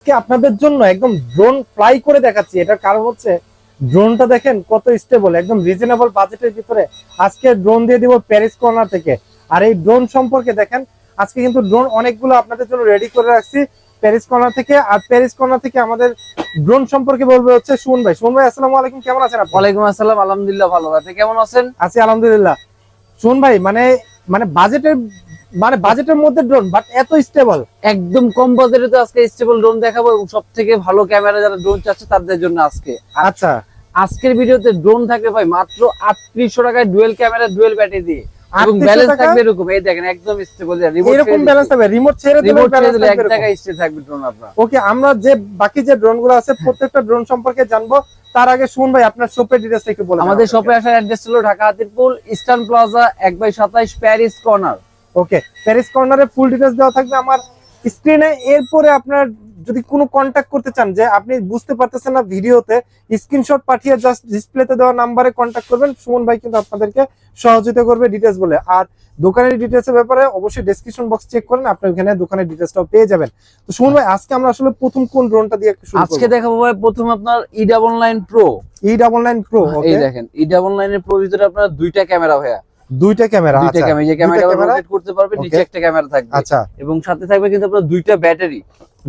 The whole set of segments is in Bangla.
আজকে আপনাদের জন্য একদম ড্রোন ফ্লাই করে দেখাচ্ছি। এটার কারণ হচ্ছে ড্রোনটা দেখেন কত স্টেবল, একদম রিজনেবল বাজেটের ভিতরে আজকে ড্রোন দিয়ে দিব প্যারিস কর্নার থেকে। আর এই ড্রোন সম্পর্কে দেখেন, আজকে কিন্তু ড্রোন অনেকগুলো আপনাদের জন্য রেডি করে রাখছি প্যারিস কর্নার থেকে। আর প্যারিস কর্নার থেকে আমাদের ড্রোন সম্পর্কে বলবে হচ্ছে সুমন ভাই। সুমন ভাই, আসসালামু আলাইকুম, কেমন আছেন আপনি? ওয়ালাইকুম আসসালাম, আলহামদুলিল্লাহ ভালো। আপনি কেমন আছেন? আছি আলহামদুলিল্লাহ। সুমন ভাই, মানে বাজেটের মধ্যে ড্রোন, বাট এত স্টেবল। একদম কম বাজেটে তো আজকে স্টেবল ড্রোন দেখাবো, এবং সবথেকে ভালো ক্যামেরা যারা ড্রোন চাচ্ছে তাদের জন্য আজকে। আচ্ছা, আজকের ভিডিওতে ড্রোন থাকবে ভাই মাত্র 3800 টাকায়, ডুয়েল ক্যামেরা ডুয়েল ব্যাটারি দিয়ে, এবং 3800 ব্যালেন্স টাকা? থাকবে এরকম, এই দেখেন একদম স্টেবল। এরকম ব্যালেন্স হবে, রিমোট ছেড়ে দিলে ব্যালেন্স থাকবে 1 এরকম। টাকা স্টে থাকবে ড্রোন আপনার। ওকে, আমরা যে বাকি যে ড্রোন গুলো আছে প্রত্যেকটা ড্রোন সম্পর্কে জানবো। তার আগে সুমন ভাই, আপনার শপের ডিটেইলস একটু বলুন। আমাদের শপে আসার অ্যাড্রেস হলো Dhaka Hatirpool Eastern Plaza 1/27 Paris corner. Okay, Paris কর্নারে ফুল ডিটেইলস দেওয়া থাকবে আমার স্ক্রিনে। এরপরে আপনার যদি কোনো কন্টাক্ট করতে চান, যে আপনি বুঝতে পারতেছেন না ভিডিওতে, স্ক্রিনশট পাঠিয়ে জাস্ট ডিসপ্লেতে দেওয়া নাম্বারে কন্টাক্ট করবেন। সুমন ভাই কিন্তু আপনাদেরকে সহযোগিতা করবে ডিটেইলস বলে। আর দোকানের ডিটেইলস এর ব্যাপারে অবশ্যই ডেসক্রিপশন বক্স চেক করেন, আপনি ওখানে দোকানের ডিটেইলসটাও পেয়ে যাবেন। তো সুমন ভাই, আজকে আমরা আসলে প্রথম কোন ড্রোনটা দিয়ে শুরু করব? আজকে দেখাবো ভাই প্রথম আপনার E99 প্রো। E99 pro. এই দেখেন E99 এর প্রো ভিতরে আপনার দুইটা ক্যামেরা ভাইয়া, দুইটা ক্যামেরা। দুইটা আচ্ছা, ক্যামেরা, যে ক্যামেরা রোটেট করতে পারবে, Okay. নিচে একটা ক্যামেরা থাকবে। আচ্ছা, এবং সাথে থাকবে কিন্তু আপনার দুইটা ব্যাটারি।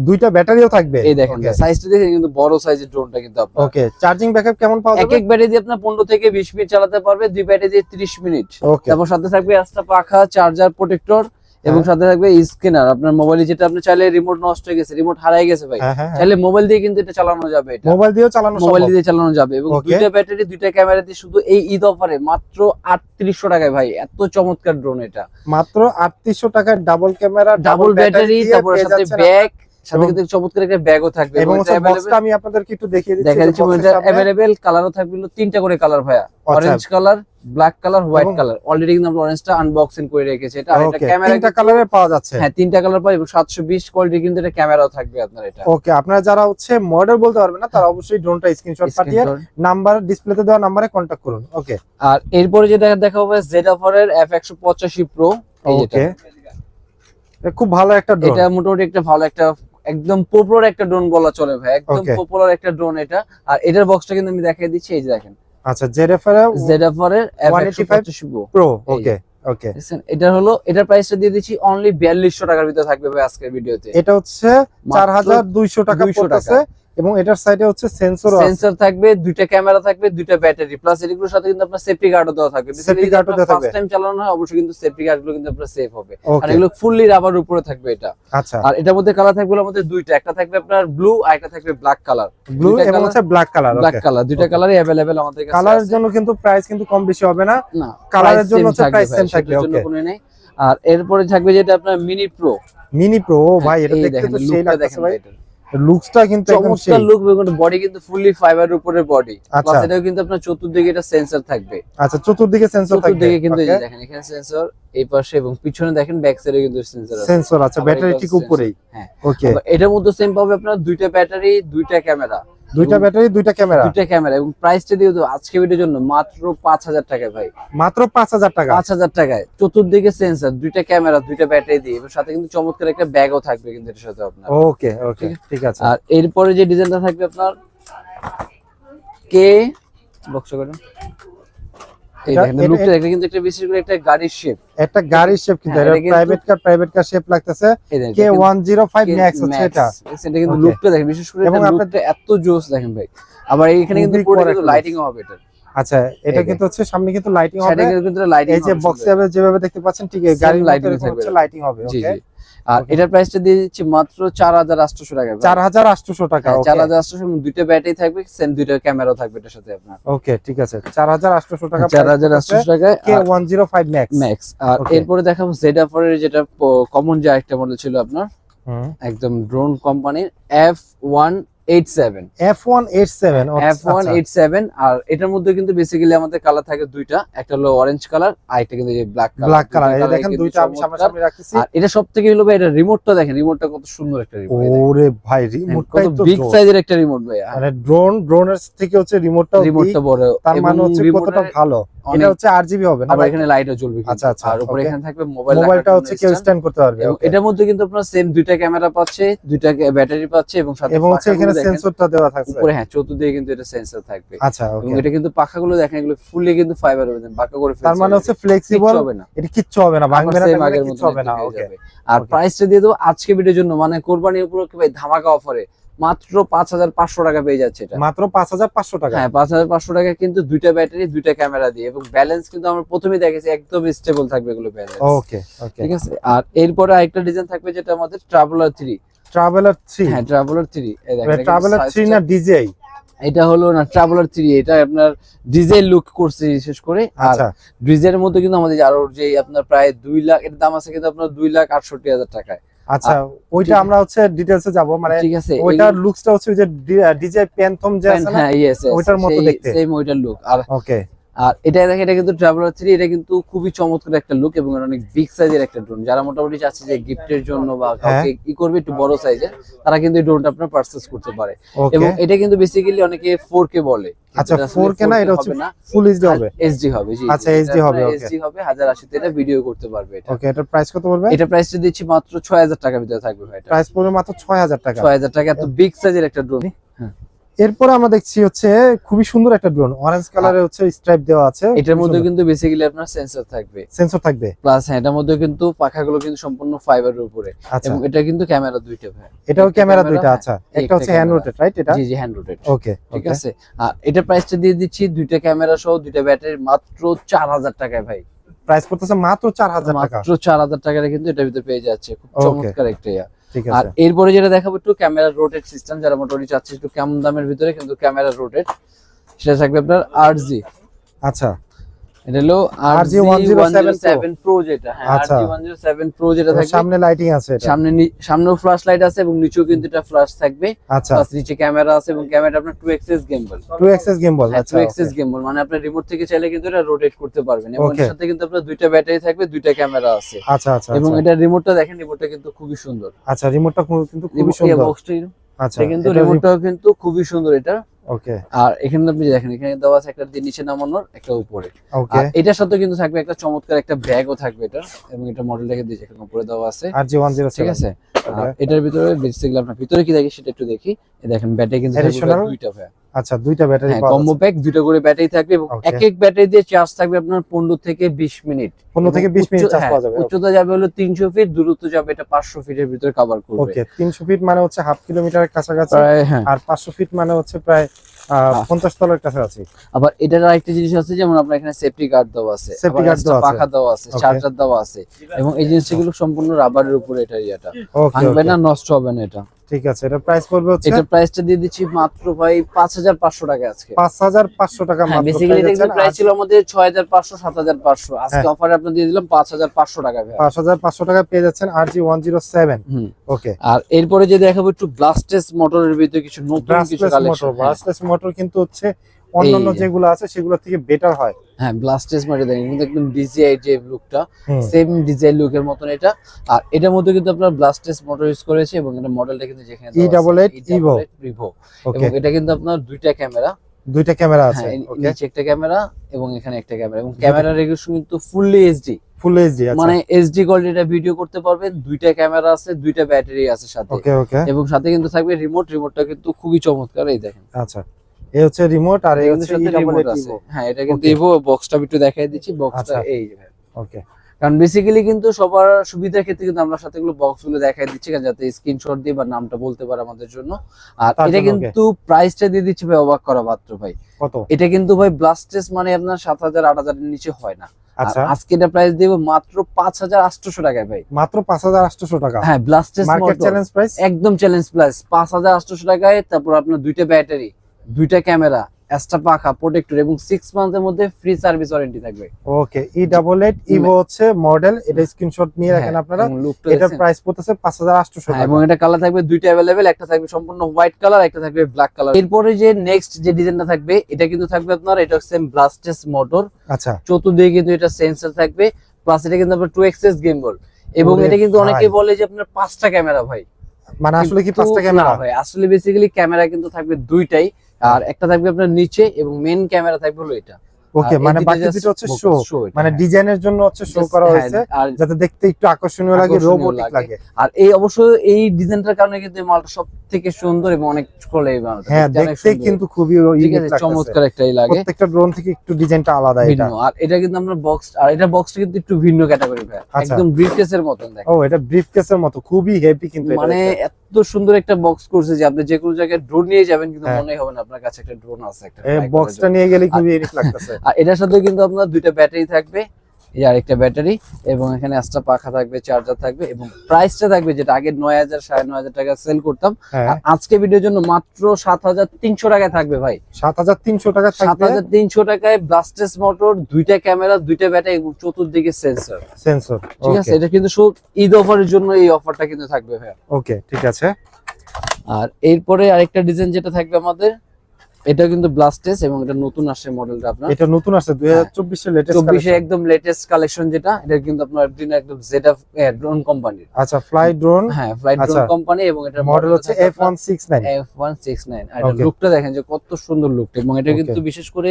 দুইটা ব্যাটারিও থাকবে। এই দেখেন সাইজটা দেখেন, কিন্তু বড় সাইজের ড্রোনটা কিন্তু আপনার। ওকে, চার্জিং ব্যাকআপ কেমন পাওয়া এক যাবে? এক ব্যাটারি দিয়ে আপনার 15 থেকে 20 মিনিট চালাতে পারবে, দুই ব্যাটারি দিয়ে 30 মিনিট। ওকে, তারপর সাথে থাকবে এক্সট্রা পাখা, চার্জার, প্রোটেক্টর, এবং সাথে থাকবে স্ক্যানার। আপনার মোবাইলে যেটা আপনি চাইলে রিমোট নষ্ট হয়ে গেছে, রিমোট হারিয়ে গেছে ভাই, চাইলে মোবাইল দিয়ে কিন্তু এটা চালানো যাবে। এটা মোবাইল দিয়েও চালানো মোবাইল সম্ভব। দিয়ে চালানো যাবে। এবং Okay. দুইটা ব্যাটারি, দুইটা ক্যামেরা দিয়ে শুধু এই ঈদ অফারে মাত্র 3800 টাকায় ভাই, এত চমৎকার ড্রোন এটা। মাত্র 3800 টাকার ডাবল ক্যামেরা, ডাবল ব্যাটারি, তারপর সাথে ব্যাগ, সাথে এবং- কিন্তু চমৎকার একটা ব্যাগও থাকবে। এবং এটা বক্সটা আমি আপনাদেরকে একটু দেখিয়ে দিচ্ছি। দেখা যাচ্ছে box এর এটা সামনে- अवेलेबल কালারও থাকবে, তিনটা করে কালার ভাইয়া, orange colour, black colour, white এবং- কালার। অলরেডি কিন্তু আমরা অরেঞ্জটা আনবক্সিং করে রেখেছি এটা। আর এটা Okay, ক্যামেরা তিনটা কালারে পাওয়া যাচ্ছে। হ্যাঁ, তিনটা কালার পাই, এবং 720 কোয়ালিটি কিন্তু এটা ক্যামেরাও থাকবে আপনার। এটা ওকে, আপনারা যারা হচ্ছে মডেল বলতে পারবেন না, তারা অবশ্যই ড্রোনটা স্ক্রিনশট পাঠিয়ে নাম্বার ডিসপ্লেতে দেওয়া নাম্বারে কন্টাক্ট করুন। ওকে, আর এরপরে যেটা দেখাবো Z-Offer এর F185 Pro। এই যেটা, ওকে, এটা খুব ভালো একটা ড্রোন। এটা মোটামুটি একটা ভালো একটা একদম পপুলার একটা ড্রোন বলা চলে ভাই, একদম Okay. পপুলার একটা ড্রোন এটা। আর এটার বক্সটা কিন্তু আমি দেখিয়ে দিচ্ছি, এই যে দেখেন আচ্ছা, ZF-R Z-Offer এর F185 Pro। প্রো। ওকে, ওকে, দেখছেন, এটা হলো, এটার প্রাইসটা দিয়ে দিচ্ছি অনলি 4200 টাকার ভিতরে থাকবে ভাই আজকের ভিডিওতে। এটা হচ্ছে 4200 টাকা 200 পড়তেছে। এবং এটার সাইডে হচ্ছে সেন্সর সেন্সর থাকবে, দুইটা ক্যামেরা থাকবে, দুইটা ব্যাটারি, প্লাস এগুলোর সাথে কিন্তু আপনার সেফটি গার্ডও দেওয়া থাকবে। Safety guard ও দেওয়া থাকবে। ফার্স্ট টাইম চালানো হয় অবশ্যই কিন্তু সেফটি গার্ডগুলো কিন্তু আপনার সেফ হবে। আর ওকে, এগুলো ফুললি রাবার উপরে থাকবে এটা। আচ্ছা, আর এটার মধ্যে কালার থাকবে আমাদের দুইটা, একটা থাকবে আপনার ব্লু, আর একটা থাকবে ব্ল্যাক কালার। ব্লু এবং হচ্ছে ব্ল্যাক কালার। ব্ল্যাক কালার, দুইটা কালারই अवेलेबल আমাদের কাছে। কালারের জন্য কিন্তু প্রাইস কিন্তু কম বেশি হবে না, না, কালারের জন্য হচ্ছে প্রাইস সেম থাকবে। ওকে, কোনো নেই। আর এরপরে থাকবে যেটা আপনার মিনি প্রো। Mini pro. ভাই, এটা দেখতে তো সেই লাগছে ভাই, লুকসটা কিন্তু একদম সেই। চমৎকার লুক, এবং বডি কিন্তু ফুললি ফাইবার উপরের বডি। আচ্ছা। প্লাস এটাও কিন্তু আপনার চতুর্দিকে এটা সেন্সর থাকবে। আচ্ছা, চতুর্দিকে সেন্সর থাকবে। চতুর্দিকে কিন্তু এই যে Okay. দেখেন, এখানে সেন্সর এই পাশে, এবং পিছনে দেখেন ব্যাক সাইডে কিন্তু সেন্সর আছে। সেন্সর আছে, আবার ব্যাটারি এটাও ঠিক sensor। উপরেই। হ্যাঁ, ওকে, আবার এটার মধ্যে সেম পাবে আপনার দুইটা ব্যাটারি, দুইটা ক্যামেরা, দুইটা ব্যাটারি, দুইটা ক্যামেরা। দুইটা ক্যামেরা। এবং প্রাইসটা দিয়ে দেবো আজকে ভিডিওর জন্য মাত্র 5000 টাকায় ভাই, মাত্র 5000 টাকা। 5000 টাকায় চতুর্দিকে সেন্সর, দুইটা ক্যামেরা, দুইটা ব্যাটারি দিয়ে, এবং সাথে কিন্তু চমৎকার একটা ব্যাগও থাকবে কিন্তু এর সাথে আপনার। ওকে, ওকে, ঠিক আছে। আর এরপরে যে ডিজাইনটা থাকবে আপনার কে বক্স করে, এই দেখেন লুকটা দেখলে কিন্তু একটা বিশেষ করে একটা গাড়ির শেপ, একটা গাড়ির শেপ কিন্তু, হ্যাঁ, এটা এটা কিন্তু- প্রাইভেট কার শেপ লাগতেছে। এই দেখেন K105 ম্যাক্স হচ্ছে এটা। এটা কিন্তু Okay. লুকটা দেখেন, বিশেষ করে এবং এটা আপনার- লুকটা এত জোস দেখেন ভাই। আবার এখানে কিন্তু খুবই পুরো correct কিন্তু looks। লাইটিং হবে এটা, আচ্ছা, এটা এই কিন্তু হচ্ছে সামনে কিন্তু লাইটিং হবে। সাইডে কিন্তু লাইটিং এই যে বক্সে যেভাবে দেখতে পাচ্ছেন, ঠিক আছে, Same গাড়ির lighting লাইটিং থাকবে হচ্ছে, এটা। লাইটিং হবে। জি ওকে, জি। আর Okay. এটার প্রাইসটা দিয়ে দিচ্ছি মাত্র 4800 টাকায়। 4800 টাকা। ওকে, 4800, এবং দুইটা ব্যাটারি থাকবে, সেম দুইটা ক্যামেরাও থাকবে এটার সাথে আপনার। ওকে, ঠিক আছে, 4800 টাকা। 4800 টাকায় K105 ম্যাক্স। ম্যাক্স। আর Okay. এরপরে দেখাবো Z-Offer এর যেটা কমন যে আরেকটা মডেল ছিল আপনার, হুম, একদম ড্রোন কোম্পানির F1 F187 F187 আর এটার মধ্যে কিন্তু বেসিক্যালি আমাদের কালার থাকে দুইটা, একটা হলো অরেঞ্জ কালার আর একটা কিন্তু এই ব্ল্যাক কালার। এই দেখেন দুইটা আমি সামনে রাখতেছি। আর এটা সবথেকে হলো ভাই এটা রিমোটটা দেখেন, রিমোটটা কত সুন্দর একটা রিমোট। ওরে ভাই রিমোটটা কত বিগ সাইজের একটা রিমোট ভাই, মানে ড্রোনের থেকে হচ্ছে রিমোটটা বড়, তার মানে হচ্ছে কতটা ভালো। এটা হচ্ছে 8GB হবে না, আবার এখানে লাইটও জ্বলবে। আচ্ছা আচ্ছা। আর উপরে এখানে থাকবে মোবাইলটা হচ্ছে কেউ স্ট্যান্ড করতে পারবে। এবং এটার মধ্যে কিন্তু আপনারা সেম দুইটা ক্যামেরা পাচ্ছে, দুইটা ব্যাটারি পাচ্ছে এবং সাথে এবং হচ্ছে এখানে সেন্সরটা দেওয়া থাকবে উপরে। হ্যাঁ, চতুর্দিকে কিন্তু এটা সেন্সর থাকবে। আচ্ছা এবং ওকে। এটা কিন্তু পাখাগুলো দেখেন, এগুলো ফুললি কিন্তু ফাইবার হবে, বাঁকা করে ফেলছে। তার মানে হচ্ছে ফ্লেক্সিবল, হবে না, এটা কিচ্ছু হবে না, ভাঙবে না, কিচ্ছু হবে না। ওকে। আর প্রাইসটা দিয়ে দেবো আজকে ভিডিওর জন্য, মানে কোরবানির উপলক্ষে ভাই ধামাকা অফারে মাত্র 5500 টাকা পেয়ে যাচ্ছে এটা। মাত্র 5500 টাকা। হ্যাঁ 5500 টাকা কিন্তু দুইটা ব্যাটারি দুইটা ক্যামেরা দিয়ে, এবং ব্যালেন্স কিন্তু আমরা প্রথমেই দেখেছি একদম স্টেবল থাকবে এগুলো ব্যালেন্স। ওকে ওকে ঠিক আছে। আর এরপরে আরেকটা ডিজাইন থাকবে যেটা আমাদের ট্রাভেলার 3। হ্যাঁ ট্রাভেলার 3, এই দেখেন ট্রাভেলার 3 না ডিজিআই? এটা হলো না ট্রাভেলার 3, এটা আপনার ডিজেল লুক করছে বিশেষ করে। আর আচ্ছা ডিজেলের মধ্যে কিন্তু আমাদের আরো যে আপনার প্রায় 2 লাখ এর দাম আছে কিন্তু আপনার 2,68,000 টাকায়। আচ্ছা ওইটা আমরা হচ্ছে ডিটেইলসে যাব, মানে ঠিক আছে। ওইটার লুকসটা হচ্ছে ওই যে ডিজিআই প্যান্থম যে আছে না, হ্যাঁ ইয়েস ওইটার মতো দেখতে, সেম ওইটার লুক। আর ওকে। আর এটা দেখেন, এটা কিন্তু ট্রাভেলার 3, এটা কিন্তু খুবই চমৎকার একটা লুক এবং অনেক বিগ সাইজের একটা ড্রোন। যারা মোটামুটি চাচ্ছে যে গিফটের জন্য বা কাউকে কি করবে একটু বড় সাইজের, তারা কিন্তু এই ড্রোনটা আপনারা পারচেজ করতে পারে। এবং এটা কিন্তু বেসিক্যালি অনেকে 4K বলে। আচ্ছা 4K না, এটা হচ্ছে ফুল এইচডি হবে। এইচডি হবে, জি। আচ্ছা এইচডি হবে, ওকে। এইচডি হবে 1080 তে এটা ভিডিও করতে পারবে এটা। ওকে, এটার প্রাইস কত পড়বে? এটা প্রাইসটা দিচ্ছি মাত্র 6000 টাকার ভিতরে থাকবে ভাই। এটা প্রাইস পড়বে মাত্র 6000 টাকা। 6000 টাকা, এত বিগ সাইজের একটা ড্রোন। হ্যাঁ, এরপর আমরা দেখছি হচ্ছে খুবই সুন্দর একটা ড্রোন, অরেঞ্জ কালারে হচ্ছে স্ট্রাইপ দেওয়া আছে। এটার মধ্যে কিন্তু বেসিক্যালি আপনার সেন্সর থাকবে, প্লাস হ্যাঁ এটার মধ্যে কিন্তু পাখাগুলো কিন্তু সম্পূর্ণ ফাইবারের উপরে। এবং এটা কিন্তু ক্যামেরা দুইটা ভাই, এটাও ক্যামেরা দুইটা। আচ্ছা, একটা হচ্ছে হ্যান্ড রোটেট, রাইট? এটা জি জি হ্যান্ড রোটেট। ওকে ঠিক আছে। আর এটা প্রাইসটা দিয়ে দিচ্ছি দুইটা ক্যামেরা সহ দুইটা ব্যাটারি মাত্র 4000 টাকায় ভাই। প্রাইস পড়তেছে মাত্র 4000 টাকা। মাত্র 4000 টাকায় কিন্তু এটার ভিতরে পেয়ে যাচ্ছে, খুব চমৎকার একটা ইয়া। ঠিক আর আছে। এরপরে যেটা দেখাবো একটু ক্যামেরা রোটেট সিস্টেম, যারা মোটামুটি চাচ্ছে একটু কম দামের ভিতরে কিন্তু ক্যামেরা রোটেট, সেটা থাকবে আপনার RG। আচ্ছা, এটা হলো RG107 Pro যেটা। হ্যাঁ RG107 Pro যেটা থাকবে, সামনে লাইটিং আছে, এটা সামনেও ফ্ল্যাশ লাইট আছে এবং নিচেও কিন্তু এটা ফ্ল্যাশ থাকবে। আচ্ছা, প্লাস নিচে ক্যামেরা আছে এবং ক্যামেরাটা আপনার 2 axis gimbal। আচ্ছা 2 axis gimbal মানে আপনি রিমোট থেকে চাইলে কিন্তু এটা রোটেট করতে পারবেন। এবং এর সাথে কিন্তু আপনার দুইটা ব্যাটারি থাকবে, দুইটা ক্যামেরা আছে। আচ্ছা আচ্ছা। এবং এটা রিমোটটা দেখেন, রিমোটটা কিন্তু খুবই সুন্দর। আচ্ছা, রিমোটটা কিন্তু খুবই সুন্দর। আচ্ছা, কিন্তু রিমোটটাও কিন্তু খুবই সুন্দর এটা। ওকে। আর এখানে আপনি দেখেন, এখানে দেওয়া আছে একটা নিচে নামানোর, একটা উপরে। ওকে। আর এটার সাথে কিন্তু থাকবে একটা চমৎকার একটা ব্যাগও থাকবে এটা, এবং এটা মডেলটাকে দিয়ে এখানে উপরে দেওয়া আছে RG107। ঠিক আছে। আর এটার ভিতরে বেসিক্যালি আপনার ভিতরে কি দেখি সেটা একটু দেখি। এই দেখেন ব্যাটারি কিন্তু দুইটা ভাই। আচ্ছা, দুইটা ব্যাটারি পাওয়া কম্বো প্যাক, দুইটা করে ব্যাটারি থাকবে এবং এক এক ব্যাটারি দিয়ে চার্জ থাকবে আপনার 15 থেকে 20 মিনিট। 15 থেকে 20 মিনিট চার্জ পাওয়া যাবে। উচ্চতা যাবে হলো 300 ফিট, দূরত্ব যাবে এটা 500 ফিটের ভিতরে কভার করবে। ওকে, 300 ফিট মানে হচ্ছে হাফ কিলোমিটারের কাছাকাছি। হ্যাঁ। আর 500 ফিট মানে হচ্ছে প্রায় 50 তলের কাছাকাছি। আবার এটার আরেকটা জিনিস আছে, যেমন আপনার এখানে সেফটি গার্ড দেওয়া আছে, সেফটি গার্ড দেওয়া আছে, পাখা দেওয়া আছে, চার্জার দেওয়া আছে। এবং এই জিনিসগুলো সম্পূর্ণ রাবারের উপরে এটা ইয়াটা ভাঙবে না, নষ্ট হবে না এটা। ঠিক আছে, এটা প্রাইস পড়বে হচ্ছে, এটা প্রাইসটা দিয়ে দিচ্ছি মাত্র ভাই 5500 টাকা আজকে। 5500 টাকা মাত্র। বেসিক্যালি এটা প্রাইস ছিল আমাদের 6500 7500, আজকে অফারে আপনাদের দিয়ে দিলাম 5500 টাকা ভাই। 5500 টাকা পেয়ে যাচ্ছেন RG107। ওকে। আর এরপরে যে দেখাবো একটু ব্লাস্টেস মোটরের ভিতরে কিছু নতুন কিছু কালেকশন। ব্লাস্টেস মোটর কিন্তু হচ্ছে অন্যান্য যেগুলো আছে সেগুলো থেকে বেটার হয়। হ্যাঁ ব্লাস্টেস মোটর দেখেন, কিন্তু একদম ডিজিআই যে লুকটা, সেম ডিজাইন লুকের মতন এটা। আর এটার মধ্যে কিন্তু আপনার ব্লাস্টেস মোটর ইউজ করেছে এবং এটা মডেলটা কিন্তু যেখানে E88 Evo। এবং এটা কিন্তু আপনার দুইটা ক্যামেরা আছে, নিচে একটা ক্যামেরা এবং এখানে একটা ক্যামেরা, এবং ক্যামেরা রেজোলিউশন কিন্তু ফুললি এইচডি। মানে এইচডি কোয়ালিটিটা ভিডিও করতে পারবেন। দুইটা ক্যামেরা আছে, দুইটা ব্যাটারি আছে সাথে। ওকে ওকে। এবং সাথে কিন্তু থাকবে রিমোটটা কিন্তু খুবই চমৎকার, এই দেখেন। আচ্ছা, এই হচ্ছে রিমোট আর এই হচ্ছে E88 Evo। হ্যাঁ এটা কিন্তু ইভো, বক্সটা একটু দেখাই দিচ্ছি, বক্সটা এই যে। ওকে। কারণ বেসিক্যালি কিন্তু সবার সুবিধার ক্ষেত্রে কিন্তু আমরা সাথে এগুলো বক্সগুলো দেখাই দিচ্ছি, যাতে স্ক্রিনশট দিয়ে বা নামটা বলতে পারে আমাদের জন্য। আর এটা কিন্তু প্রাইসটা দিয়ে দিচ্ছি ভাই অবাক করা মাত্র ভাই। কত? এটা কিন্তু ভাই ব্লাস্টেস মানে আপনার 7000 8000 এর নিচে হয় না। আচ্ছা, আজকে এটা প্রাইস দেব মাত্র 5800 টাকায় ভাই। মাত্র 5800 টাকা। হ্যাঁ ব্লাস্টেস মার্কেট চ্যালেঞ্জ প্রাইস, একদম চ্যালেঞ্জ প্রাইস 5800 টাকায়। তারপর আপনার দুইটা ব্যাটারি, দুইটা ক্যামেরা এক্সট্রা পাখা প্রোটেক্টর এবং 6 মান্থের মধ্যে ফ্রি সার্ভিস ওয়ারেন্টি থাকবে। ওকে E88 ইভো হচ্ছে মডেল, এটা স্ক্রিনশট নিয়ে রাখেন আপনারা। এটার প্রাইস পড়তেছে 5800 টাকা এবং এটা কালার থাকবে দুইটা अवेलेबल, একটা থাকবে সম্পূর্ণ হোয়াইট কালার, একটা থাকবে ব্ল্যাক কালার। এরপরে যে নেক্সট যে ডিজাইনটা থাকবে এটা কিন্তু থাকবে আপনার, এটা হচ্ছে ব্লাস্টেস মোটর। আচ্ছা, চতুর্দিকে কিন্তু এটা সেন্সর থাকবে, প্লাস এটা কিন্তু আপনার 2 এক্সিস গিম্বল এবং ওরে এটা কিন্তু অনেকে ভাই। বলে যে আপনার 5টা ক্যামেরা ভাই, মানে আসলে কি কিন্তু 5টা না ক্যামেরা? ভাই, আসলে বেসিক্যালি ক্যামেরা কিন্তু থাকবে দুইটাই, আর একটা থাকবে আপনার নিচে এবং মেইন ক্যামেরা থাকবে হলো এটা। ওকে, মানে বাকি দুটো হচ্ছে শো, মানে ডিজাইনের জন্য হচ্ছে শো করা হয়েছে আর যাতে দেখতে একটু আকর্ষণীয় লাগে, আকর্ষণীয় রোবোটিক লাগে। আর এই অবশ্য এই ডিজাইনটার কারণে কিন্তু এই মালটা সব থেকে সুন্দর এবং অনেক চলে এই মালটা, হ্যাঁ, দেখতে অনেক দেখতে সুন্দর। কিন্তু খুবই ঠিক ইউনিক আছে, লাগতেছে, চমৎকার একটাই লাগে, প্রত্যেকটা ড্রোন থেকে একটু ডিজাইনটা আলাদা এটা। ভিন্ন। আর এটা কিন্তু আমরা বক্স, আর এটা বক্সটা কিন্তু একটু ভিন্ন ক্যাটাগরি ভাই, আচ্ছা। একদম ব্রিফকেসের মতন দেখেন। ও, এটা ব্রিফকেসের মতো খুবই হেভি কিন্তু এটা মানে দেখতে। এত সুন্দর একটা বক্স করছে যে আপনি যে কোনো জায়গায় ড্রোন নিয়ে যাবেন কিন্তু হ্যাঁ। মনেই হবে না আপনার কাছে একটা ড্রোন আছে একটা এই fly করার বক্সটা জন্য। নিয়ে গেলে খুবই ইউনিক লাগতেছে। আর এটার সাথে কিন্তু আপনার দুইটা ব্যাটারি থাকবে, এই যে আরেকটা ব্যাটারি, এবং এখানে এক্সট্রা পাখা থাকবে, চার্জার থাকবে, এবং প্রাইসটা থাকবে যেটা আগে 9000 9500 টাকা সেল করতাম, হ্যাঁ, আর আজকে ভিডিওর জন্য মাত্র 7300 টাকায় থাকবে ভাই। 7300 টাকা থাকবে 7300 টাকায় ব্লাস্টেস মোটর, দুইটা ক্যামেরা, দুইটা ব্যাটারি এবং চতুর্দিকে সেন্সর। সেন্সর। ঠিক আছে, এটা কিন্তু শুধু ঈদ অফারের জন্য এই অফারটা কিন্তু থাকবে ভাই। ওকে, ঠিক আছে। আর এরপরে আরেকটা ডিজাইন যেটা থাকবে আমাদের, এটা কিন্তু ব্লাস্টেস এবং এটা নতুন আসছে মডেলটা আপনার, এটা নতুন আসছে 2024 এর লেটেস্ট 24 এ একদম লেটেস্ট কালেকশন যেটা, এটা কিন্তু আপনার একদম জেডএফ ড্রোন কোম্পানির। আচ্ছা, ফ্লাই ড্রোন, হ্যাঁ, ফ্লাইট ড্রোন আচ্ছা। কোম্পানি, এবং এটার মডেল হচ্ছে F169। F169। আর Okay. লুকটা দেখেন যে কত সুন্দর লুকটা, এবং এটা Okay. কিন্তু বিশেষ করে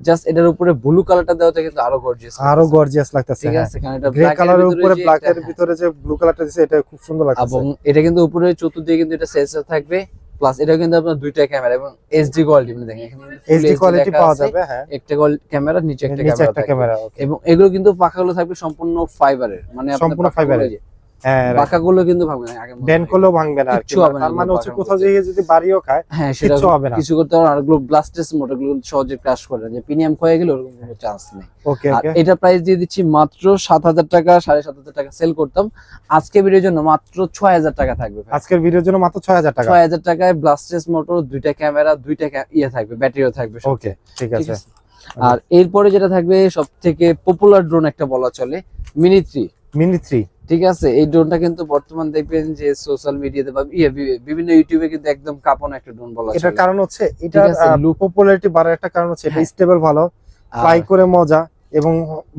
জাস্ট এটার উপরে ব্লু কালারটা দেওয়াতে কিন্তু আরো গর্জিয়াস, আরো গর্জিয়াস লাগতেছে। ঠিক হ্যাঁ, আছে, কারণ এটা গ্রে black এর কালারের ভিতরে উপরে যে ব্ল্যাক এর এটা- ভিতরে যে ব্লু কালারটা দিয়েছে এটা খুব সুন্দর লাগতেছে। এবং এটা কিন্তু উপরে চতুর্দিকে কিন্তু এটা সেন্সর থাকবে, প্লাস এটা কিন্তু আপনার দুইটা ক্যামেরা এবং এইচডি কোয়ালিটি, মানে দেখেন এখানে কিন্তু full এইচডি HD কোয়ালিটি লেখা পাওয়া আছে, যাবে। হ্যাঁ, একটা ক্যামেরা, নিচে একটা নিচে একটা ক্যামেরা, ক্যামেরা। এবং এগুলো কিন্তু পাখাগুলো থাকবে সম্পূর্ণ ফাইবারের, মানে আপনার সম্পূর্ণ পাখাগুলো ফাইবারের। এই যে, হ্যাঁ, পাখাগুলো কিন্তু ভাঙবে না, আগের মতো ব্যান নাই। করলেও ভাঙবে না আর কি। কিচ্ছু হবে না, তার মানে হচ্ছে পাখার কোথাও মধ্যে। যেয়ে যদি বাড়িও খায় হ্যাঁ, সেটা কিচ্ছু হবে না। কিছু করতে হবে না। আর এগুলো ব্লাস্টেস মোটর, এগুলো কিন্তু সহজে ক্র্যাশ করে না, যে প্রিমিয়াম হয়ে গেলে ওরকম কোনো চান্স নেই। ওকে, আর ওকে। এটা প্রাইস দিয়ে দিচ্ছি মাত্র 7000 টাকা, 7500 টাকা সেল করতাম, আজকে ভিডিওর জন্য মাত্র 6000 টাকা থাকবে ভাই। আজকের ভিডিওর জন্য মাত্র 6000 টাকা। 6000 টাকায় ব্লাস্টেস মোটর, দুইটা ক্যামেরা, দুইটা ইয়ে থাকবে, ব্যাটারিও থাকবে সাথে। ওকে, ঠিক ঠিক আছে। আছে। আর এরপরে যেটা থাকবে সব থেকে পপুলার ড্রোন একটা বলা চলে, মিনি 3। মিনি 3। ঠিক আছে, এই ড্রোনটা কিন্তু বর্তমান দেখবেন যে সোশ্যাল মিডিয়াতে বা বিভিন্ন ইউটিউবে কিন্তু একদম কাঁপানো একটা ড্রোন বলা এটার চলে। কারণ হচ্ছে এটার আছে, look- পপুলারিটি বাড়ার একটা কারণ হচ্ছে এটা হ্যাঁ। স্টেবল ভালো, আর ফ্লাই করে মজা, এবং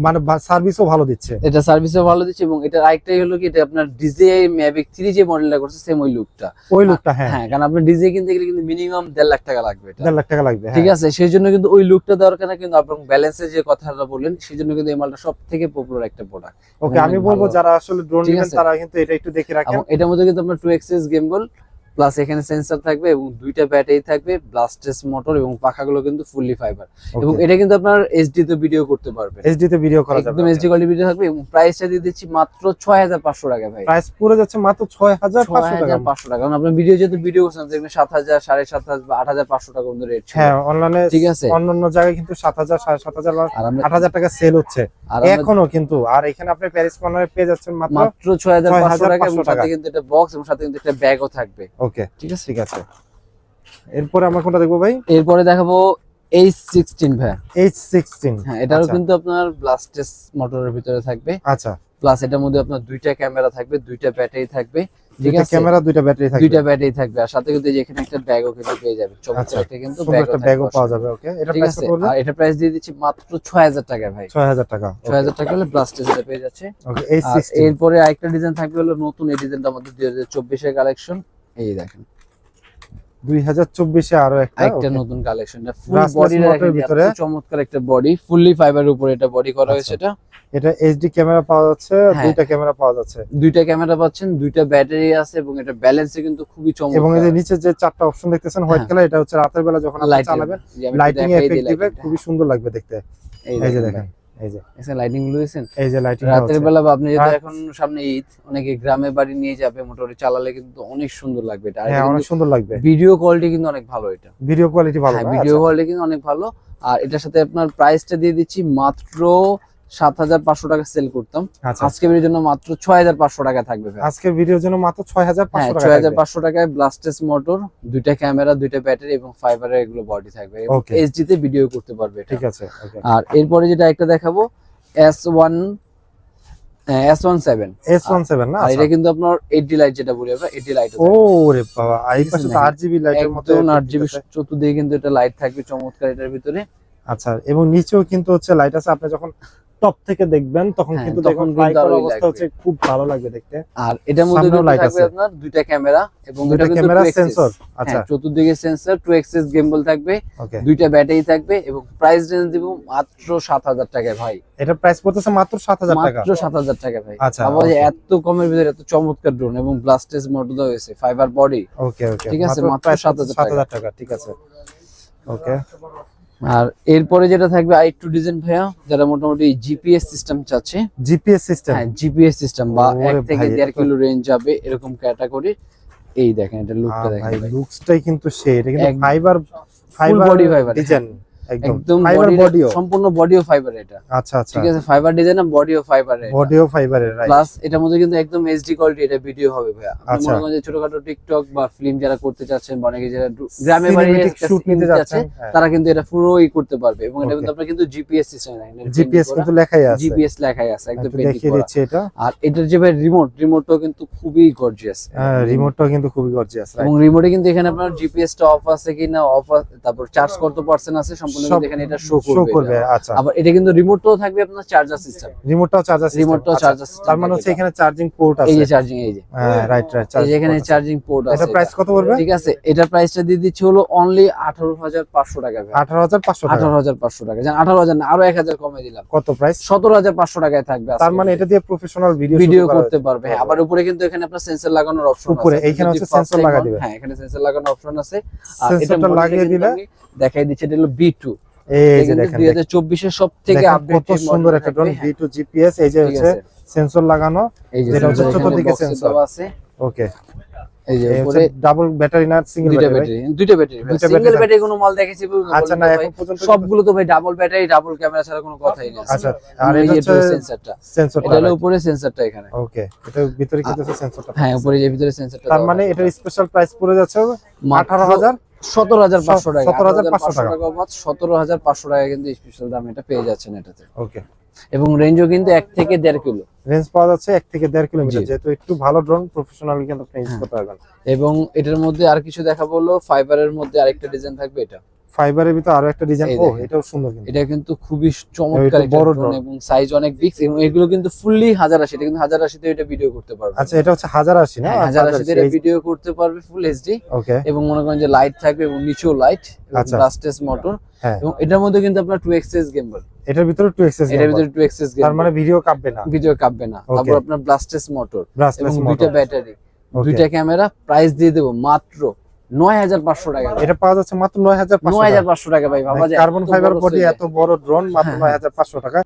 মানে সার্ভিসও ভালো দিচ্ছে। এটা সার্ভিসও ভালো দিচ্ছে, এবং এটার আরেকটাই হলো কি, এটা আপনার ডিজিআই ম্যাভিক 3 যে মডেলটা করছে সেম ওই লুকটা। ওই লুকটা, হ্যাঁ, হ্যাঁ, কারণ আপনার ডিজিআই কিনতে গেলে কিন্তু মিনিমাম 1.5 লাখ টাকা লাগবে এটা। 1.5 লাখ টাকা লাগবে। ঠিক হ্যাঁ, আছে, সেই জন্য কিন্তু ওই লুকটা দেওয়ার কারণে কিন্তু আপনার ব্যালেন্সের যে কথাটা বললেন, সেই জন্য কিন্তু এই মালটা সব থেকে পপুলার একটা প্রোডাক্ট। ওকে। আমি অনেক বলবো ভালো। যারা আসলে ড্রোন ঠিক নেবেন আছে। তারা কিন্তু এটা একটু দেখে রাখেন। এবং এটার মধ্যে কিন্তু আপনার 2 এক্সিস গিম্বল, প্লাস এখানে সেন্সর থাকবে, এবং দুইটা ব্যাটারি থাকবে, ব্লাস্টেস মোটর, এবং পাখাগুলো কিন্তু ফুললি ফাইবার, এবং এটা কিন্তু আপনার এইচডি তে ভিডিও করতে পারবেন, এইচডি তে ভিডিও করা যাবে। একদম এইচডি কোয়ালিটি ভিডিও থাকবে। এবং প্রাইসটা দিয়ে দিচ্ছি মাত্র 6500 টাকা ভাই। প্রাইস পুরো যাচ্ছে মাত্র 6500 টাকা। 6500 টাকা, কারণ আপনার ভিডিও যেহেতু ভিডিও করছেন দেখবেন 7000 7500 বা 8500 টাকা মধ্যে রেট ছিল। হ্যাঁ, অনলাইনে ঠিক আছে। অন্যান্য জায়গায় কিন্তু 7000 7500 বা আর আমরা 8000 টাকা সেল হচ্ছে আর আমরা এখনো কিন্তু। আর এখানে আপনি প্যারিস কর্নারে পেয়ে যাচ্ছেন মাত্র। মাত্র 6500 টাকা, এবং 6500 টাকা। সাথে কিন্তু একটা বক্স এবং সাথে কিন্তু একটা ব্যাগও থাকবে। ওকে, ঠিক আছে। ঠিক আছে। এরপরে আমরা কোনটা দেখবো ভাই? এরপরে দেখাবো H16 ভাই। H16। হ্যাঁ, এটারও আচ্ছা। কিন্তু আপনার ব্লাস্টেস মোটরের ভিতরে থাকবে, আচ্ছা, প্লাস এটার মধ্যে আপনার দুইটা ক্যামেরা থাকবে, দুইটা ব্যাটারি থাকবে। ঠিক দুইটা আছে, ক্যামেরা, দুইটা ব্যাটারি থাকবে। দুইটা ব্যাটারি থাকবে, আর সাথে কিন্তু এই যে এখানে একটা ব্যাগও কিন্তু পেয়ে যাবে, চমৎকার আচ্ছা, একটা কিন্তু সুন্দর একটা ব্যাগও পাওয়া যাবে। ওকে, এটা ঠিক প্রাইস আছে। কত পড়বে? আর এটা প্রাইস দিয়ে দিচ্ছি মাত্র 6000 টাকা ভাই। 6000 টাকা। 6000 টাকা হলে ব্লাস্টেস এটা পেয়ে যাচ্ছে। ওকে, আর H16। এরপরে আরেকটা ডিজাইন থাকবে হলো নতুন, এই ডিজাইনটা আমাদের 2024 এর কালেকশন, এই দেখেন 2024 এ আরো একটা একটা নতুন কালেকশন, এটা ফুল Brushless বডি motor ভিতরে। চমৎকার একটা বডি, ফুললি ফাইবারের উপরে এটা বডি করা হয়েছে। এটা এটা এইচডি ক্যামেরা পাওয়া যাচ্ছে, হ্যাঁ। দুইটা ক্যামেরা পাওয়া যাচ্ছে, দুইটা ক্যামেরা পাচ্ছেন, দুইটা ব্যাটারি আছে, এবং এটা ব্যালেন্সে কিন্তু খুবই এবং এই যে চমৎকার। নিচে যে চারটা অপশন দেখতেছেন হোয়াইট হ্যাঁ। কালার, এটা হচ্ছে রাতের বেলা যখন আপনি লাইটিং চালাবেন লাইটিং এফেক্ট দিবে, খুবই সুন্দর লাগবে দেখতে। এই যে দেখেন, এই যে লাইটিং গুলো দেখছেন এই যে লাইটিং রাতের বেলা, বা আপনি যেহেতু হ্যাঁ। এখন সামনে ঈদ, অনেকে গ্রামে বাড়ি নিয়ে যাবে, মোটরে চালালে কিন্তু অনেক সুন্দর লাগবে এটা। আর হ্যাঁ, অনেক সুন্দর লাগবে। ভিডিও কোয়ালিটি কিন্তু অনেক ভালো এটা, ভিডিও কোয়ালিটি ভালো। হ্যাঁ, না? ভিডিও আচ্ছা। কোয়ালিটি কিন্তু অনেক ভালো। আর এটার সাথে আপনার প্রাইসটা দিয়ে দিচ্ছি মাত্র 7,500 টাকা সেল করতাম, আচ্ছা আজকে ভিডিওর জন্য মাত্র 6,500 টাকা থাকবে ভাই। আজকের ভিডিওর জন্য মাত্র 6,500 হ্যাঁ, টাকা 6,500 টাকায় ব্লাস্টেস মোটর, দুইটা ক্যামেরা, দুইটা ব্যাটারি এবং ফাইবারের এগুলো বডি থাকবে, Okay. এইচডি তে ভিডিও করতে পারবে এটা। ঠিক আছে ওকে আর এরপরে যেটা একটা দেখাবো S17, S17 না আর আচ্ছা এটা কিন্তু আপনার 8D লাইট যেটা বলি আমরা, 8D লাইট। ওরে বাবা এই পাশে তো RGB লাইটের মতো একদম RGB চতুর্দিকে কিন্তু এটা লাইট থাকবে চমৎকার এটার ভিতরে। আচ্ছা এবং নিচেও কিন্তু হচ্ছে লাইট আছে, আপনি যখন টপ থেকে দেখবেন তখন হ্যাঁ, কিন্তু তখন দেখুন কিন্তু ফ্লাই করার আরোই অবস্থা লাগবে। হচ্ছে খুব ভালো লাগবে দেখতে। আর এটার মধ্যে সামনেও কিন্তু light থাকবে আছে। আপনার দুইটা ক্যামেরা এবং দুইটা এটা কিন্তু ক্যামেরা 2 সেন্সর axis। আচ্ছা হ্যাঁ, চতুর্দিকে সেন্সর, 2 axis গিম্বল থাকবে, ওকে দুইটা ব্যাটারি থাকবে এবং প্রাইস রেঞ্জ দিব মাত্র 7,000 টাকায় ভাই। এটা প্রাইস পড়তেছে মাত্র 7,000 টাকা। মাত্র 7,000 টাকা ভাই। আচ্ছা, আবার okay. এত কমের ভিতরে এত চমৎকার ড্রোন এবং ব্লাস্টেস মোটর দেওয়া হয়েছে, ফাইবার বডি। ওকে ওকে ঠিক আছে, মাত্র প্রাইস 7,000 টাকা ঠিক আছে ওকে। আর এরপরে যেটা থাকবে আরেকটু ডিজাইন ভাইয়া, যারা মোটামুটি জিপিএস সিস্টেম চাচ্ছে, জিপিএস সিস্টেম হ্যাঁ জিপিএস সিস্টেম বা ওরে 1 থেকে ভাই, 1.5 এটা তো- কিলো রেঞ্জ যাবে এরকম ক্যাটাগরি। এই দেখেন এটা লুকটা ভাই দেখেন ভাই, লুকসটাই কিন্তু সেই এটা কিন্তু একদম। ফাইবার body fiber, ডিজাইন একদম একদম ফাইবার বডিও সম্পূর্ণ বডিও ফাইবার এটা। আচ্ছা আচ্ছা ঠিক আছে, ফাইবার ডিজাইন আর বডিও ফাইবার এটা। বডিও ফাইবারের রাইট প্লাস এটার মধ্যে কিন্তু একদম এইচডি কোয়ালিটি এটা ভিডিও হবে ভাইয়া। আপনি আচ্ছা। মনে করেন যে ছোটখাটো টিকটক বা ফিল্ম যারা করতে চাচ্ছেন বা অনেকে যারা গ্রামে বাড়ি সিনেমেটিক শুট নিতে যাচ্ছেন তারা কিন্তু এটা পুরোই করতে পারবে এবং এটা Okay. কিন্তু আপনার কিন্তু জিপিএস সিস্টেম জিপিএস কিন্তু লেখাই আছে জিপিএস লেখাই আছে একদম একটু পেন্টিং দেখিয়ে করা। দিচ্ছি এটা আর এটার যে ভাই রিমোটটাও কিন্তু খুবই গর্জিয়াস। রিমোটটাও কিন্তু খুবই গর্জিয়াস এবং রিমোটে কিন্তু এখানে আপনার জিপিএসটা অফ আছে কিনা, অফ তারপর চার্জ কত পার্সেন্ট আছে সম্পূর্ণ কিন্তু এখানে এটা শো শো করবে করবে এটা। আচ্ছা আবার এটা কিন্তু রিমোটটাও থাকবে আপনার চার্জার সিস্টেম, রিমোটটাও চার্জার সিস্টেম রিমোটটাও চার্জার সিস্টেম। তার মানে হচ্ছে এখানে চার্জিং পোর্ট এই আছে যে চার্জিং, এই যে হ্যাঁ রাইট রাইট এই যে এখানে চার্জিং পোর্ট আছে। এটা প্রাইস কত পড়বে ঠিক আছে, এটার প্রাইসটা দিয়ে দিচ্ছি হলো অনলি 18,500 টাকা ভাই। 18,500 টাকা 18,500 টাকা, জান 18,000 না, আরো 1,000 কমে দিলাম, কত প্রাইস 17,500 টাকায় থাকবে। তার মানে এটা দিয়ে প্রফেশনাল ভিডিও করতে পারবে। হ্যাঁ, আবার উপরে কিন্তু এখানে আপনার সেন্সর লাগানোর অপশন আছে। উপরে এইখানে হচ্ছে sensor লাগা দিবে। হ্যাঁ, এখানে সেন্সর লাগানোর অপশন আছে। আর এটা সেন্সরটা লাগিয়ে দিলে দেখাই দিচ্ছে এটা হলো B2। এই যে দেখেন 2024 এর সবথেকে আপডেট কত সুন্দর একটা ড্রোন V2 GPS এই যে হচ্ছে সেন্সর লাগানো এই যে যেটা হচ্ছে চতুর্দিকে sensor সেন্সর দেওয়া আছে। ওকে এই যে এই হচ্ছে উপরে ডাবল ব্যাটারি না সিঙ্গেল দুইটা ব্যাটারি ব্যাটারি, দুইটা ব্যাটারি, দুইটা সিঙ্গেল battery। ব্যাটারি কোনো মাল দেখেছি আচ্ছা না এখন পর্যন্ত সবগুলো তো ভাই ডাবল ব্যাটারি, ডাবল ক্যামেরা ছাড়া কোনো কথাই নেই। আচ্ছা আর এই এটা যে হচ্ছে সেন্সরটা, সেন্সরটা এটা হলো উপরে সেন্সরটা এখানে। ওকে এটার ভিতরে কিন্তু সেন্সরটা হ্যাঁ, উপরে যে ভিতরে সেন্সরটা, তার মানে এটার স্পেশাল প্রাইস পড়ে যাচ্ছে 18,000 17,500 টাকা। 17,500 টাকা। 17,500 টাকা কিন্তু স্পেশাল দাম এটা পেয়ে যাচ্ছেন এটাতে। ওকে এবং রেঞ্জও কিন্তু 1 থেকে 1.5 কিলো। রেঞ্জ পাওয়া যাচ্ছে 1 থেকে 1.5 কিলোমিটার, জি। যেহেতু একটু ভালো ড্রোন প্রফেশনালি কিন্তু আপনি ইউজ করতে পারবেন। এবং এটার মধ্যে আর কিছু দেখাবো হলো ফাইবারের মধ্যে আরেকটা ডিজাইন থাকবে এটা। ফাইবারের ভিতরে আরো একটা ডিজাইন এই ও দেখেন। এটাও সুন্দর কিন্তু এটা কিন্তু খুবই চমৎকার এটা একটা বড় ড্রোন drone। এবং সাইজ অনেক বিগ এবং এগুলো কিন্তু ফুললি 1080, এটা কিন্তু 1080 তে এটা ভিডিও করতে পারবে। আচ্ছা এটা হচ্ছে 1080 না 1080 তে এটা ভিডিও করতে পারবে ফুল এইচডি। ওকে এবং মনে করেন যে লাইট থাকবে এবং নিচেও লাইট এবং আচ্ছা। ব্লাস্টেস মোটর। হ্যাঁ এবং এটার মধ্যে কিন্তু আপনার 2 axis gimbal, এটার ভিতরে 2 এক্সেস এটার ভিতরে 2 axis তার gimbal, মানে ভিডিও কাঁপবে না ভিডিও কাঁপবে না। Okay. তারপর আপনার ব্লাস্টেস মোটর এবং ব্রাসলেস দুইটা মোটর ব্যাটারি, Okay. দুইটা ক্যামেরা, প্রাইস দিয়ে দেবো মাত্র 9,500 টাকা। এটা পাওয়া যাচ্ছে মাত্র 9,500 টাকা 9,500 টাকা ভাই, ভাবা যায় কার্বন ফাইবার বডি এত বড় ড্রোন মাত্র 9,500 টাকা।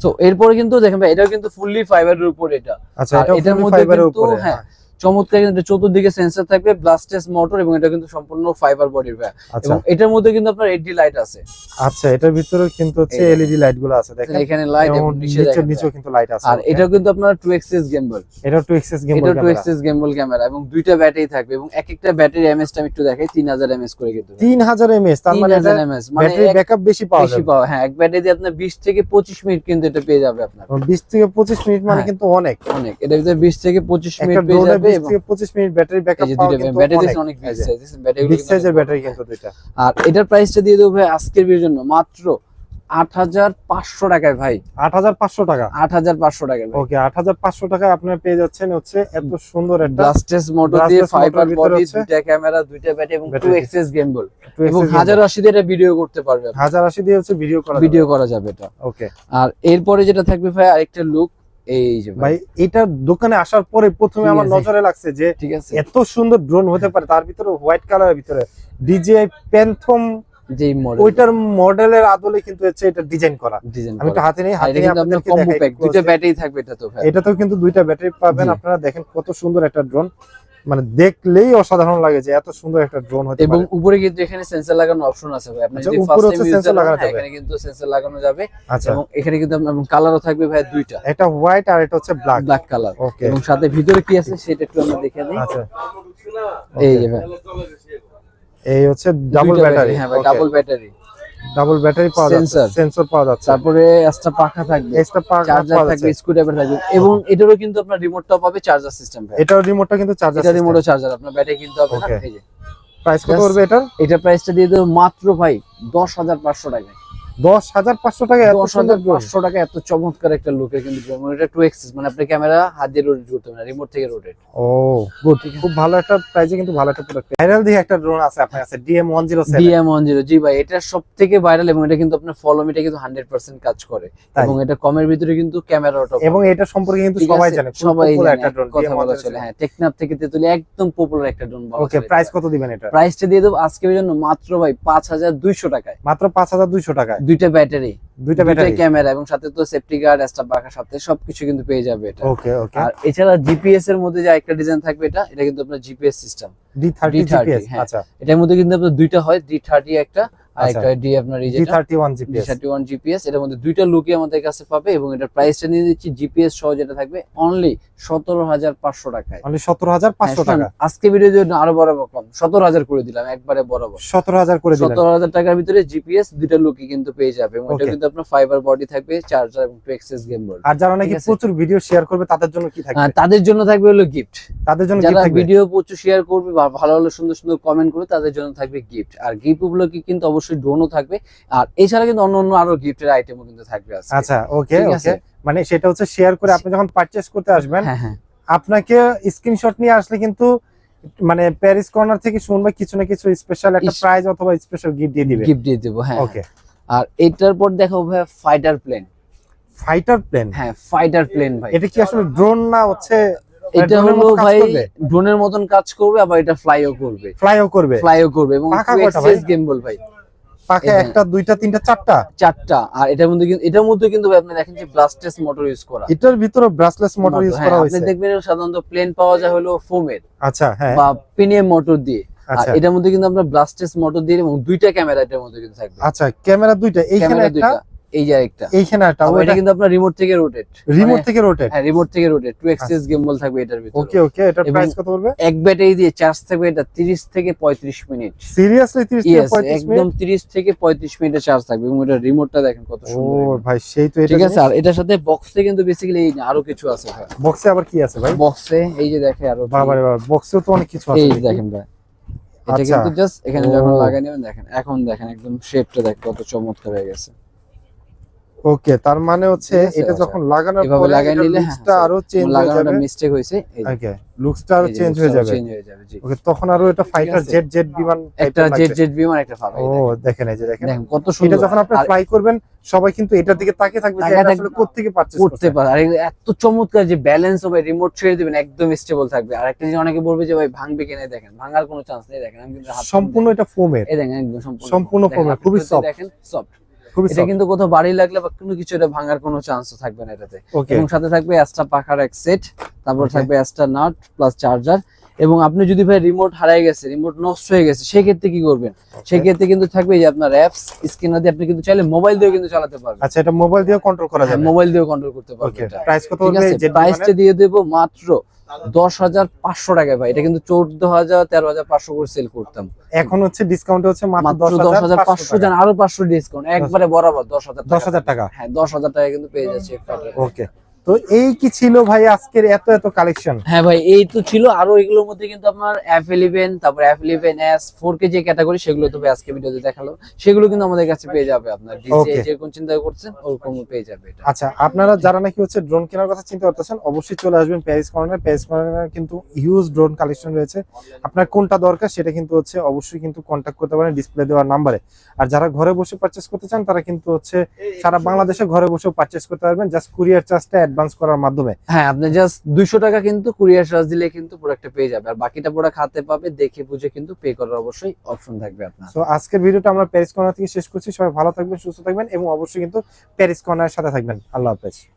সো এরপরে কিন্তু দেখেন ভাই এটাও কিন্তু ফুললি ফাইবারের উপর এটা। আচ্ছা আর এটা এটার ফুল মধ্যে ফাইবারের কিন্তু উপরে হ্যাঁ চমৎকার কিন্তু চতুর্দিকে সেন্সর থাকবে, ব্লাস্টেস মোটর এবং এটা কিন্তু সম্পূর্ণ ফাইবার বডির ভাই। আচ্ছা এবং এটার মধ্যে কিন্তু আপনার এলইডি লাইট আছে। আচ্ছা এটার ভিতরে কিন্তু হচ্ছে এই এলইডি লাইট গুলো আছে দেখেন এখানে লাইট এবং এবং নিচে দেখেন নিচেও কিন্তু লাইট আছে আর এটাও কিন্তু আপনার 2 axis gimbal, এটা 2 এক্সেস গেম এটা 2 axis gimbal ক্যামেরা এবং দুইটা ব্যাটারি থাকবে এবং এক একটা ব্যাটারি এমএস টা আমি একটু দেখাই 3000 এমএস করে কিন্তু 3000 এমএএইচ তার মানে এটা 3000 এমএস মানে ব্যাটারি ব্যাকআপ বেশি পাওয়া বেশি যাবে পাওয়া। হ্যাঁ, এক ব্যাটারি দিয়ে আপনার 20 থেকে 25 মিনিট কিন্তু এটা পেয়ে যাবে আপনার। 20 থেকে 25 মিনিট মানে হ্যাঁ। কিন্তু অনেক অনেক, এটার ভিতরে 20 থেকে 25 মিনিট একটা পেয়ে ড্রোনে যাবে 20 এবং থেকে 25 মিনিট ব্যাটারি ব্যাকআপ এই যে পাওয়া দুইটা কিন্তু ব্যাটারি অনেক দিচ্ছে অনেক বিগ সাইজ, ব্যাটারি বিগ সাইজের ব্যাটারি কিন্তু দুইটা। আর এটার প্রাইসটা দিয়ে দেবো ভাই আজকের ভিডিওর জন্য মাত্র 8,500 টাকায় ভাই, 8,500 টাকা 8,500 টাকায় ভাই। ওকে 8,500 টাকায় আপনারা পেয়ে যাচ্ছেন হচ্ছে এত সুন্দর একটা ব্লাস্টেস মোটর দিয়ে Brushless ফাইবার motor ভিতরে বডি, হচ্ছে দুইটা ক্যামেরা, দুইটা ব্যাটারি এবং 2 battery। axis gimbal 2 এবং axis 1080 দিয়ে এটা ভিডিও করতে পারবে, 1080 দিয়ে হচ্ছে ভিডিও করা ভিডিও করা যাবে এটা। ওকে আর এরপরে যেটা থাকবে ভাই আরেকটা লুক, এই যে ভাই, ভাই এটা দোকানে আসার পরে প্রথমে ঠিক আমার আছে। নজরে লাগছে যে ঠিক আছে, এত সুন্দর ড্রোন হতে পারে, তার ভিতরে হোয়াইট কালারের ভিতরে DJI প্যান্থম যেই মডেল ওইটার মডেলের আদলে কিন্তু হচ্ছে এটা ডিজাইন করা। ডিজাইন আমি একটু হাতে নেই, আর হাতে এটা নিয়ে কিন্তু আপনার আপনাদেরকে কম্বো দেখাই প্যাক, একটু দুইটা close এ। ব্যাটারি থাকবে এটা তো ভাই। এটাতেও কিন্তু দুইটা ব্যাটারি পাবেন জি। আপনারা, দেখেন কত সুন্দর একটা ড্রোন মানে দেখলেই অসাধারণ লাগে যে এত সুন্দর একটা ড্রোন হতে এবং পারে। উপরে কিন্তু এখানে সেন্সর লাগানো অপশন আছে ভাই, আপনি আচ্ছা, যদি উপরে ফার্স্ট হচ্ছে টাইম ইউজ sensor করেন লাগানো যাবে। এখানে কিন্তু সেন্সর লাগানো যাবে। আচ্ছা, এবং এখানে কিন্তু আপনার কালারও থাকবে ভাই দুইটা, এটা হোয়াইট আর এটা হচ্ছে ব্ল্যাক। Black colour. ওকে, এবং সাথে ভিতরে কি আছে সেটা একটু আমরা দেখে দিই। আচ্ছা, এই okay, যে ভাই এই হচ্ছে ডাবল দুইটা ব্যাটারি। হ্যাঁ ভাই ডাবল ব্যাটারি, ডাবল ব্যাটারি পাওয়া যাচ্ছে, Sensor। সেন্সর পাওয়া যাচ্ছে, তারপরে এক্সট্রা পাখা থাকবে, এক্সট্রা পাওয়া চার্জার থাকবে, যাচ্ছে। স্ক্রুড্রাইভার থাকবে, এবং এটারও কিন্তু আপনার রিমোটটাও পাবে চার্জার সিস্টেম ভাই। এটার রিমোটটা কিন্তু চার্জার এটা রিমোটও চার্জার, আপনার ব্যাটারি কিনতে হবে না। Okay। এই যে প্রাইস কত Just- পড়বে এটার? এটা প্রাইসটা দিয়ে দেবো মাত্র ভাই 10,500 টাকায়। 10,500 টাকা, এত সুন্দর drone। 10,500 টাকা এত চমৎকার একটা লুকের কিন্তু drone। এটা 2 axis, মানে আপনি ক্যামেরা হাত দিয়ে রোটেট করতে পারবেন, রিমোট থেকে রোটেট। ও গুড, খুব ভালো একটা প্রাইসে কিন্তু ভালো একটা প্রোডাক্ট। ভাইরাল দিয়ে একটা ড্রোন আছে আপনার কাছে, DM107। DM10, জি ভাই, এটা সবথেকে ভাইরাল এবং এটা কিন্তু আপনার ফলোমিটা কিন্তু 100% কাজ করে। তাই? এবং এটা কমের ভিতরে কিন্তু ক্যামেরাটাও এবং এটা সম্পর্কে কিন্তু ঠিক সবাই আছে? জানে, সবাই খুব জানে, একটা ড্রোন কথা বলা DM107। চলে। হ্যাঁ, টেকনাফ থেকে তেতুলিয়া একদম পপুলার একটা ড্রোন বলা ওকে, চলে। প্রাইস কত দিবেন এটা? প্রাইসটা দিয়ে দেবো আজকের জন্য মাত্র ভাই 5,200 টাকায়। মাত্র 5,200 টাকায়, দুইটা ব্যাটারি, দুইটা দুইটা ব্যাটারি। ক্যামেরা, এবং সাথে তো সেফটি গার্ড, এক্সট্রা পাখার সাথে সবকিছু কিন্তু পেয়ে যাবে এটা। ওকে ওকে, আর এছাড়া জিপিএস এর মধ্যে যে একটা ডিজাইন থাকবে, এটা কিন্তু আপনার GPS system. D30 D30, GPS। হ্যাঁ। আচ্ছা, এটার মধ্যে কিন্তু আপনার দুইটা হয়, D30 একটা, আর আচ্ছা। একটা ডি আপনার এই যেটা D31 GPS। D31 GPS. এটার মধ্যে দুইটা লুকই আমাদের কাছে পাবে এবং এটার প্রাইসটা নিয়ে দিচ্ছি জিপিএস সহ যেটা থাকবে অনলি 17,500 টাকায়। অনলি 17,500 হ্যাঁ, টাকা। আজকে ভিডিওর জন্য আরো বরাবর কম, 17,000 করে দিলাম একবারে বরাবর। 17,000 করে দিলেন। 17,000 টাকার ভিতরে জিপিএস দুইটা লুকই কিন্তু পেয়ে যাবে এবং এটা Okay। কিন্তু আপনার ফাইবার বডি থাকবে, চার্জার এবং 2 axis গেম বোর্ড। আর যারা নাকি ঠিক আছে। প্রচুর ভিডিও শেয়ার করবে তাদের জন্য কি থাকবে? তাদের জন্য থাকবে হলো গিফট। তাদের জন্য কি যারা থাকবে? ভিডিও প্রচুর শেয়ার করবে বা ভালো ভালো সুন্দর সুন্দর কমেন্ট করবে তাদের জন্য থাকবে গিফট। আর গিফট গুলো কি কিন্তু অবশ্যই ড্রোনও থাকবে, আর এছাড়া কিন্তু অন্য অন্য আরো গিফটের আইটেমও কিন্তু থাকবে আজকে। আচ্ছা, ওকে ঠিক ওকে, আছে। মানে সেটা হচ্ছে শেয়ার করে আপনি যখন পারচেজ করতে আসবেন, হ্যাঁ হ্যাঁ, আপনাকে স্ক্রিনশট নিয়ে আসলে কিন্তু মানে প্যারিস কর্নার থেকে শুনবে কিছু না কিছু স্পেশাল একটা প্রাইজ অথবা স্পেশাল গিফট দিয়ে দিবে। গিফট দিয়ে দেবো। হ্যাঁ, ওকে, আর এটার পর দেখো ভাই ফাইটার প্লেন। Fighter plane. হ্যাঁ, ফাইটার প্লেন ভাই, এটা কি আসলে ড্রোন না হচ্ছে? এটা হলো ভাই ড্রোনের মতন কাজ করবে, আবার এটা ফ্লাইও করবে, ফ্লাইও করবে, এবং পাখা কয়টা ভাই? গেমবল ভাই, পাখা এটা- একটা দুইটা তিনটা চারটা। চারটা। আর এটার মধ্যে কিন্তু ভাই আপনি দেখেন যে ব্লাস্টেস মোটর ইউজ করা। এটার ভিতরে ব্রাসলেস মোটর ইউজ হ্যাঁ, করা আপনি হয়েছে। দেখবেন সাধারণত প্লেন পাওয়া যায় হলো ফোমের আচ্ছা, হ্যাঁ, বা পিনিয়াম মোটর দিয়ে। আর আচ্ছা এটার মধ্যে কিন্তু আমরা ব্লাস্টেস মোটর দিয়ে এবং দুইটা ক্যামেরা এটার মধ্যে কিন্তু থাকবে। আচ্ছা, ক্যামেরা দুইটা, এইখানে ক্যামেরা একটা, দুইটা, এই যে আরেকটা। এইখানে একটা, আবার এটা কিন্তু আপনার রিমোট থেকে রোটেট, রিমোট থেকে রোটেট। হ্যাঁ রিমোট থেকে রোটেট 2 axis গেমবল থাকবে এটার ভিতরে। ওকে ওকে, এটার এবং প্রাইস কত পড়বে? এক ব্যাটারি দিয়ে চার্জ থাকবে এটা 30 থেকে 35 মিনিট। সিরিয়াসলি 30 থেকে Yes, 35 একদম মিনিট? 30 থেকে 35 মিনিটের চার্জ থাকবে এবং এটার রিমোটটা দেখেন কত ও সুন্দর। ভাই, সেই তো। এটা ঠিক আছে। আর এটার সাথে বক্সে কিন্তু বেসিক্যালি এই না, আরো কিছু আছে ভাই। বক্সে আবার কি আছে ভাই? বক্সে এই যে দেখে আরো কি- বাবা রে বাবা, বক্সেও তো অনেক কিছু আছে। এই দেখি। দেখেন ভাই, এটা আচ্ছা। কিন্তু জাস্ট এখানে ও। যখন লাগাই নেবেন দেখেন, এখন দেখেন একদম শেপটা দেখেন কত চমৎকার হয়ে গেছে। ওকে, তার মানে হচ্ছে ঠিক আছে, এটা আচ্ছা। যখন লাগানোর এভাবে পরে লাগাই এটার নিলে লুকসটা আরো চেঞ্জ হয়ে লাগানোটা যাবে। মিস্টেক হয়েছে, এই যে ওকে, লুকসটা আরো এই যে চেঞ্জ looks হয়ে টাও যাবে। চেঞ্জ হয়ে যাবে, জি। ওকে, তখন আরো এটা ফাইটার আছে। জেট বিমান একটা টাইপের লাগবে। জেট বিমান একটা পাবে, ও দেখেন, এই যে দেখেন, দেখেন কত এটা সুন্দর। যখন আপনি আর ফ্লাই করবেন সবাই কিন্তু এটার দিকে তাকিয়ে থাকবে যে তাকিয়ে এটা থাকবে, আসলে কোত্থেকে পারচেজ করতে করতে পারে। আর এত চমৎকার যে ব্যালেন্স হবে, রিমোট ছেড়ে দিবেন একদম স্টেবল থাকবে। আর একটা জিনিস অনেকে বলবে যে ভাই ভাঙবে কিনা, দেখেন ভাঙার কোনো চান্স নেই। দেখেন আমি কিন্তু হাত সম্পূর্ণ এটা ফোমের, এই দেখেন একদম সম্পূর্ণ দেখেন, foam এর, আপনি খুবই যদি soft। দেখেন সফট। খুবই এটা সফট। কিন্তু কোথাও বাড়ি লাগলে বা কোনো কিছু এটা ভাঙার কোনো চান্স থাকবে না এটাতে। ওকে, এবং সাথে থাকবে এক্সট্রা পাখার এক সেট, তারপর Okay. থাকবে এক্সট্রা নাট প্লাস চার্জার। এবং আপনি যদি ভাই রিমোট হারিয়ে গেছে, রিমোট নষ্ট হয়ে গেছে, সেক্ষেত্রে কি করবেন? সেক্ষেত্রে কিন্তু থাকবে এই যে আপনার অ্যাপস স্ক্রিনার দিয়ে আপনি কিন্তু চাইলে মোবাইল দিয়েও কিন্তু চালাতে পারবেন। আচ্ছা, এটা মোবাইল দিয়ে কন্ট্রোল করা যাবে। মোবাইল দিয়েও কন্ট্রোল করতে ওকে, পারবেন এটা। প্রাইস কত ঠিক পড়বে আছে, জেট প্রাইসটা দিয়ে দেবো মাত্র 10,500 টাকায় ভাই। এটা কিন্তু 14,000 13,500 করে সেল করতাম, এখন হচ্ছে ডিসকাউন্ট হচ্ছে মাত্র মাত্র 10,500 জান, আরো 500 ডিসকাউন্ট একবারে বরাবর 10,000 টাকা। হ্যাঁ 10,000 টাকা কিন্তু পেয়ে যাচ্ছে ফাইটার। ওকে, তো এই কি ছিল ভাই আজকের এত এত কালেকশন? হ্যাঁ ভাই, এই তো ছিল। আরো এগুলোর মধ্যে কিন্তু আপনার F11, তারপর F11s 4K যে ক্যাটাগরি, সেগুলো তো ভাই আজকে ভিডিওতে দেখালো, সেগুলো কিন্তু আমাদের কাছে পেয়ে যাবে। আপনার ডিজে Okay. যেরকম চিন্তা করছেন ওরকম পেয়ে যাবে এটা। আচ্ছা, আপনারা যারা নাকি হচ্ছে ড্রোন কেনার কথা চিন্তা করতেছেন অবশ্যই চলে আসবেন প্যারিস কর্নার। প্যারিস কর্নার কিন্তু হিউজ ড্রোন কালেকশন রয়েছে। আপনার কোনটা দরকার সেটা কিন্তু হচ্ছে অবশ্যই কিন্তু কন্ট্যাক্ট করতে পারেন ডিসপ্লে দেওয়ার নাম্বারে। আর যারা ঘরে বসে পারচেজ করতে চান তারা কিন্তু হচ্ছে সারা বাংলাদেশে ঘরে বসেও পারচেজ করতে পারবেন, জাস্ট কুরিয়ার চার্জটা অ্যাডভান্স করার মাধ্যমে। হ্যাঁ, আপনি জাস্ট 200 টাকা কিন্তু কুরিয়ার চার্জ দিলে কিন্তু প্রোডাক্টটা পেয়ে যাবে। আর বাকিটা প্রোডাক্ট হাতে পাবে, দেখে বুঝে কিন্তু পে করার অবশ্যই অপশন থাকবে আপনার। তো আজকের ভিডিওটা আমরা প্যারিস কর্নার থেকে শেষ করছি। সবাই ভালো থাকবেন, সুস্থ থাকবেন এবং অবশ্যই কিন্তু প্যারিস কর্নারের সাথে থাকবেন। আল্লাহ হাফেজ।